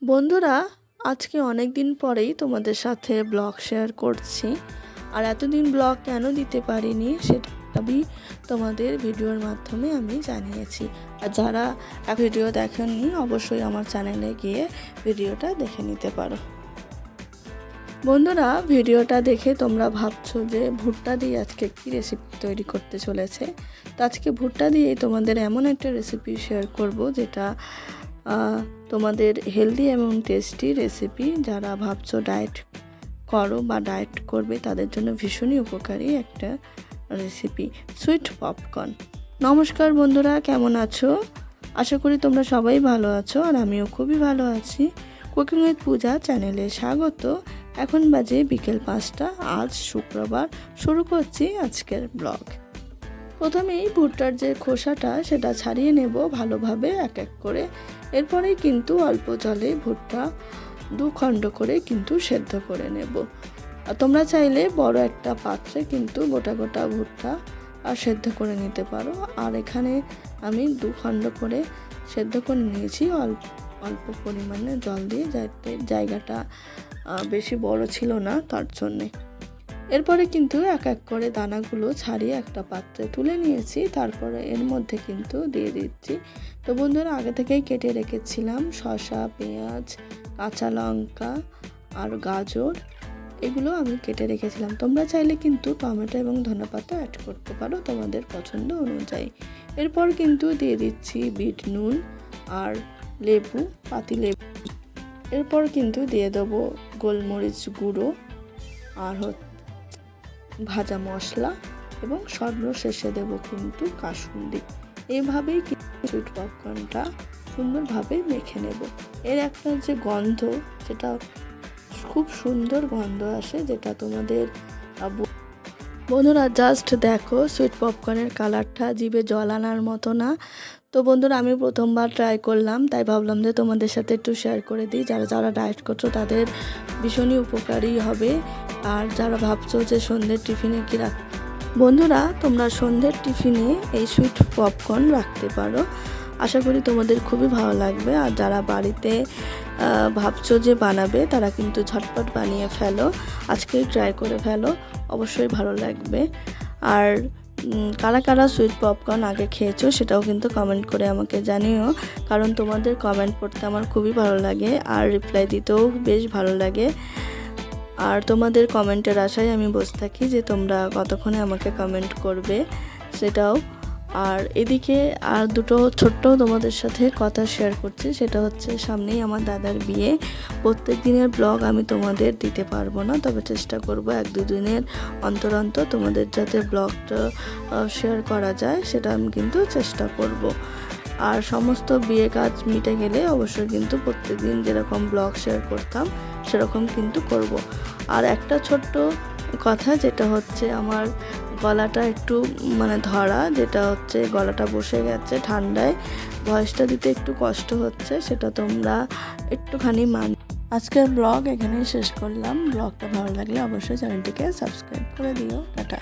বন্ধুরা, আজকে অনেক দিন পরেই তোমাদের সাথে ব্লগ শেয়ার করছি। আর এতদিন ব্লগ কেন দিতে পারিনি সেটা আমি তোমাদের ভিডিওর মাধ্যমে আমি জানিয়েছি। আর যারা ভিডিও দেখেননি অবশ্যই আমার চ্যানেলে গিয়ে ভিডিওটা দেখে নিতে পারো। বন্ধুরা, ভিডিওটা দেখে তোমরা ভাবছো যে ভুট্টা দিয়ে আজকে কী রেসিপি তৈরি করতে চলেছে। তো আজকে ভুট্টা দিয়ে তোমাদের এমন একটা রেসিপি শেয়ার করব যেটা তোমাদের হেলদি এবং টেস্টি রেসিপি। যারা ভাবছো ডায়েট করো বা ডায়েট করবে তাদের জন্য ভীষণই উপকারী একটা রেসিপি, সুইট পপকর্ন। নমস্কার বন্ধুরা, কেমন আছো? আশা করি তোমরা সবাই ভালো আছো আর আমিও খুবই ভালো আছি। কুকিং উইথ পূজা চ্যানেলে স্বাগত। এখন বাজে বিকেল 5টা। আজ শুক্রবার, শুরু করছি আজকের ব্লগ। প্রথমেই ভুট্টার যে খোসাটা সেটা ছাড়িয়ে নেব ভালোভাবে এক এক করে। এরপরেই কিন্তু অল্প জলে ভুট্টা 2 খণ্ড করে কিন্তু সেদ্ধ করে নেব। আর তোমরা চাইলে বড় একটা পাত্রে কিন্তু গোটা গোটা ভুট্টা আর সেদ্ধ করে নিতে পারো। আর এখানে আমি 2 খণ্ড করে সেদ্ধ করে নিয়েছি অল্প পরিমাণে জল দিয়ে, যাতে জায়গাটা বেশি বড় ছিল না তার জন্যে। এরপরে কিন্তু এক এক করে দানাগুলো ছাড়িয়ে একটা পাত্রে তুলে নিয়েছি। তারপরে এর মধ্যে কিন্তু দিয়ে দিচ্ছি, তো বন্ধুরা আগে থেকেই কেটে রেখেছিলাম শসা, পেঁয়াজ, কাঁচা লঙ্কা আর গাজর, এগুলো আমি কেটে রেখেছিলাম। তোমরা চাইলে কিন্তু টমেটো এবং ধনেপাতা অ্যাড করতে পারো তোমাদের পছন্দ অনুযায়ী। এরপর কিন্তু দিয়ে দিচ্ছি বিট নুন আর লেবু, পাতি লেবু। এরপর কিন্তু দিয়ে দেবো গোলমরিচ গুঁড়ো আর ভাজা মশলা এবং সর্বশেষে দেব কিন্তু কাসুন্দি। এইভাবেই কিন্তু সুইট পপকর্নটা সুন্দরভাবে মেখে নেব। এর একটা যে গন্ধ, যেটা খুব সুন্দর গন্ধ আসে, যেটা তোমাদের বন্ধুরা জাস্ট দেখো, সুইট পপকর্নের কালারটা জিভে জল আনার মতো না। তো বন্ধুরা, আমি প্রথমবার ট্রাই করলাম, তাই ভাবলাম যে তোমাদের সাথে একটু শেয়ার করে দিই। যারা যারা ডায়েট করছো তাদের ভীষণই উপকারী হবে। আর যারা ভাবছো যে সন্ধ্যের টিফিনে কি বন্ধুরা, তোমরা সন্ধ্যের টিফিনে এই সুইট পপকর্ন রাখতে পারো। আশা করি তোমাদের খুবই ভালো লাগবে। আর যারা বাড়িতে ভাবছো যে বানাবে তারা কিন্তু ঝটপট বানিয়ে ফেলো, আজকেই ট্রাই করে ফেলো, অবশ্যই ভালো লাগবে। আর কারা কারা সুইট পপকর্ন আগে খেয়েছো সেটাও কিন্তু কমেন্ট করে আমাকে জানিও, কারণ তোমাদের কমেন্ট পড়তে আমার খুবই ভালো লাগে আর রিপ্লাই দিতেও বেশ ভালো লাগে। আর তোমাদের কমেন্টের আশায় আমি বসে থাকি যে তোমরা কতক্ষণে আমাকে কমেন্ট করবে সেটাও। আর এদিকে আর দুটো ছোট্ট তোমাদের সাথে কথা শেয়ার করছি, সেটা হচ্ছে সামনেই আমার দাদার বিয়ে। প্রত্যেক দিনের ব্লগ আমি তোমাদের দিতে পারবো না, তবে চেষ্টা করব 1-2 দিনের অন্তর অন্তর তোমাদের যাতে ব্লগটা শেয়ার করা যায় সেটা আমি কিন্তু চেষ্টা করব। আর সমস্ত বিয়ে কাজ মিটে গেলে অবশ্যই কিন্তু প্রত্যেক দিন যেরকম ব্লগ শেয়ার করতাম সেরকম কিন্তু করব। আর একটা ছোট্ট কথা, যেটা হচ্ছে আমার গলাটা একটু ধরা, যেটা হচ্ছে গলাটা বসে গেছে ঠান্ডায়, ভয়েসটা দিতে একটু কষ্ট হচ্ছে, সেটা তোমরা একটুখানি আজকের ব্লগ এখানেই শেষ করলাম। ব্লগটা ভালো লাগলে অবশ্যই চ্যানেলটিকে সাবস্ক্রাইব করে দিও। টাটা।